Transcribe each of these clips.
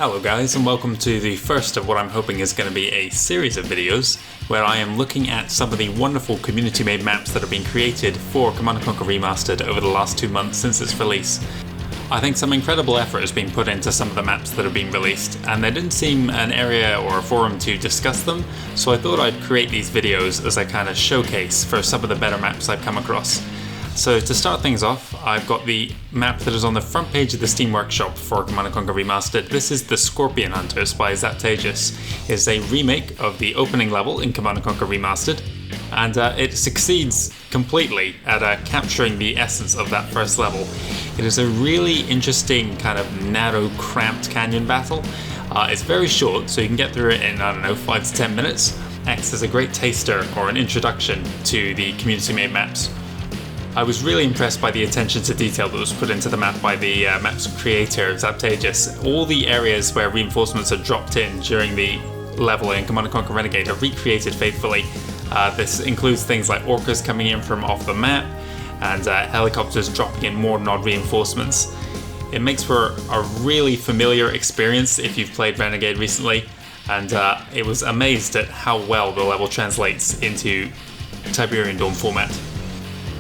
Hello guys, and welcome to the first of what I'm hoping is going to be a series of videos where I am looking at some of the wonderful community-made maps that have been created for Command & Conquer Remastered over the last 2 months since its release. I think some incredible effort has been put into some of the maps that have been released, and there didn't seem an area or a forum to discuss them, so I thought I'd create these videos as a kind of showcase for some of the better maps I've come across. So to start things off, I've got the map that is on the front page of the Steam Workshop for Command & Conquer Remastered. This is the Scorpion Hunters by Zaptaegis. It's a remake of the opening level in Command & Conquer Remastered, and it succeeds completely at capturing the essence of that first level. It is a really interesting kind of narrow, cramped canyon battle. It's very short, so you can get through it in, 5 to 10 minutes. Acts as a great taster or an introduction to the community-made maps. I was really impressed by the attention to detail that was put into the map by the map's creator, Zaptaegis. All the areas where reinforcements are dropped in during the level in Command & Conquer Renegade are recreated faithfully. This includes things like orcas coming in from off the map, and helicopters dropping in more nod reinforcements. It makes for a really familiar experience if you've played Renegade recently, and it was amazed at how well the level translates into Tiberian Dawn format.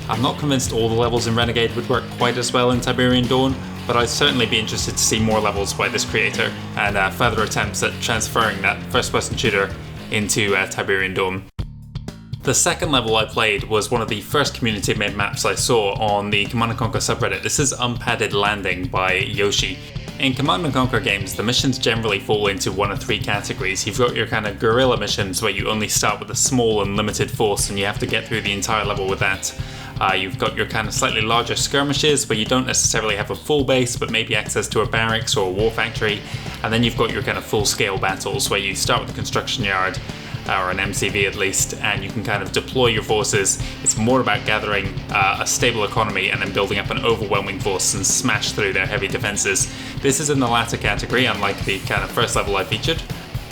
I'm not convinced all the levels in Renegade would work quite as well in Tiberian Dawn, but I'd certainly be interested to see more levels by this creator and further attempts at transferring that first-person shooter into Tiberian Dawn. The second level I played was one of the first community-made maps I saw on the Command & Conquer subreddit. This is Unpadded Landing by Yoshi. In Command & Conquer games, the missions generally fall into one of three categories. You've got your kind of guerrilla missions where you only start with a small and limited force and you have to get through the entire level with that. You've got your kind of slightly larger skirmishes where you don't necessarily have a full base but maybe access to a barracks or a war factory. And then you've got your kind of full-scale battles where you start with a construction yard, or an MCV at least, and you can kind of deploy your forces. It's more about gathering a stable economy and then building up an overwhelming force and smash through their heavy defenses. This is in the latter category, unlike the kind of first level I featured.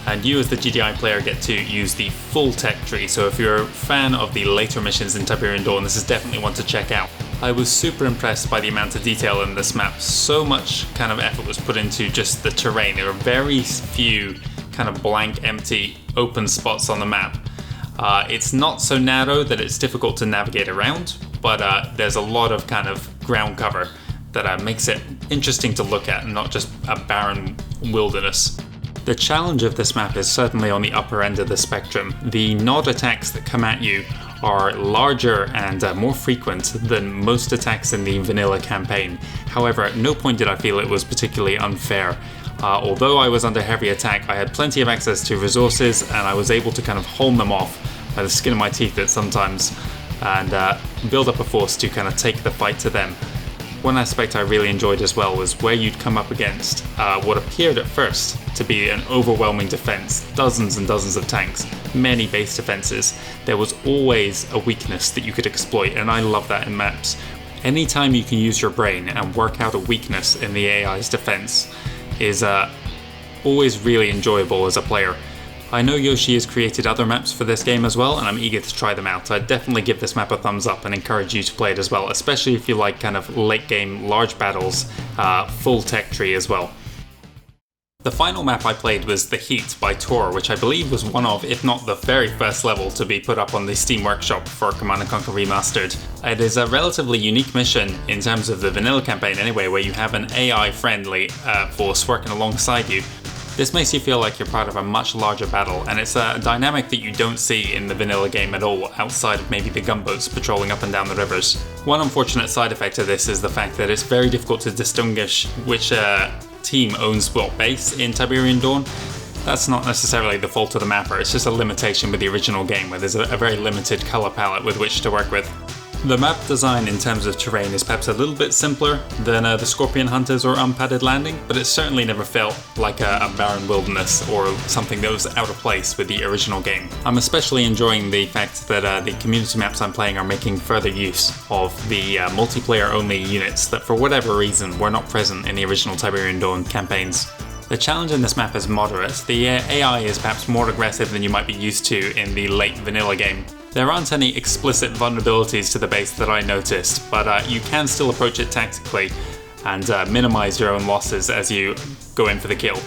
And you as the GDI player get to use the full tech tree, so if you're a fan of the later missions in Tiberian Dawn, this is definitely one to check out. I was super impressed by the amount of detail in this map. So much kind of effort was put into just the terrain. There are very few kind of blank, empty, open spots on the map. It's not so narrow that it's difficult to navigate around, but there's a lot of kind of ground cover that makes it interesting to look at and not just a barren wilderness. The challenge of this map is certainly on the upper end of the spectrum. The nod attacks that come at you are larger and more frequent than most attacks in the vanilla campaign. However, at no point did I feel it was particularly unfair. Although I was under heavy attack, I had plenty of access to resources and I was able to kind of hold them off by the skin of my teeth at sometimes and build up a force to kind of take the fight to them. One aspect I really enjoyed as well was where you'd come up against what appeared at first to be an overwhelming defense, dozens and dozens of tanks, many base defenses. There was always a weakness that you could exploit, and I love that in maps. Anytime you can use your brain and work out a weakness in the AI's defense is always really enjoyable as a player. I know Yoshi has created other maps for this game as well, and I'm eager to try them out. I'd definitely give this map a thumbs up and encourage you to play it as well, especially if you like kind of late game, large battles, full tech tree as well. The final map I played was The Heat by Tor, which I believe was one of, if not the very first level to be put up on the Steam Workshop for Command & Conquer Remastered. It is a relatively unique mission in terms of the vanilla campaign anyway, where you have an AI-friendly force working alongside you. This makes you feel like you're part of a much larger battle, and it's a dynamic that you don't see in the vanilla game at all, outside of maybe the gunboats patrolling up and down the rivers. One unfortunate side effect of this is the fact that it's very difficult to distinguish which team owns what base in Tiberian Dawn. That's not necessarily the fault of the mapper, it's just a limitation with the original game where there's a very limited colour palette with which to work with. The map design in terms of terrain is perhaps a little bit simpler than the Scorpion Hunters or Unpadded Landing, but it certainly never felt like a barren wilderness or something that was out of place with the original game. I'm especially enjoying the fact that the community maps I'm playing are making further use of the multiplayer-only units that for whatever reason were not present in the original Tiberian Dawn campaigns. The challenge in this map is moderate. The AI is perhaps more aggressive than you might be used to in the late vanilla game. There aren't any explicit vulnerabilities to the base that I noticed, but you can still approach it tactically and minimize your own losses as you go in for the kill.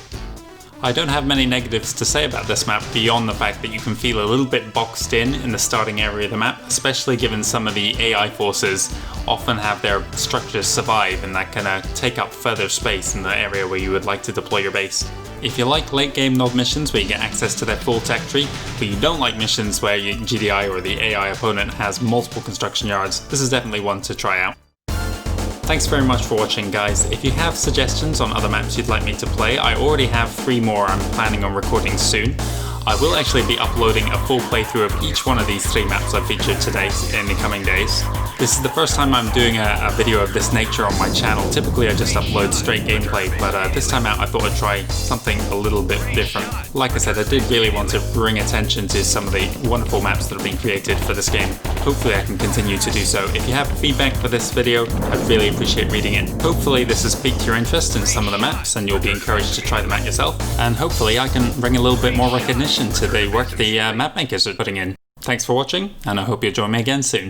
I don't have many negatives to say about this map beyond the fact that you can feel a little bit boxed in the starting area of the map, especially given some of the AI forces often have their structures survive and that can take up further space in the area where you would like to deploy your base. If you like late game node missions where you get access to their full tech tree, but you don't like missions where your GDI or the AI opponent has multiple construction yards, this is definitely one to try out. Thanks very much for watching, guys. If you have suggestions on other maps you'd like me to play, I already have 3 more I'm planning on recording soon. I will actually be uploading a full playthrough of each one of these 3 maps I've featured today in the coming days. This is the first time I'm doing a video of this nature on my channel. Typically I just upload straight gameplay, but this time out I thought I'd try something a little bit different. Like I said, I did really want to bring attention to some of the wonderful maps that have been created for this game. Hopefully I can continue to do so. If you have feedback for this video, I'd really appreciate reading it. Hopefully this has piqued your interest in some of the maps and you'll be encouraged to try them out yourself. And hopefully I can bring a little bit more recognition to the work the map makers are putting in. Thanks for watching, and I hope you'll join me again soon.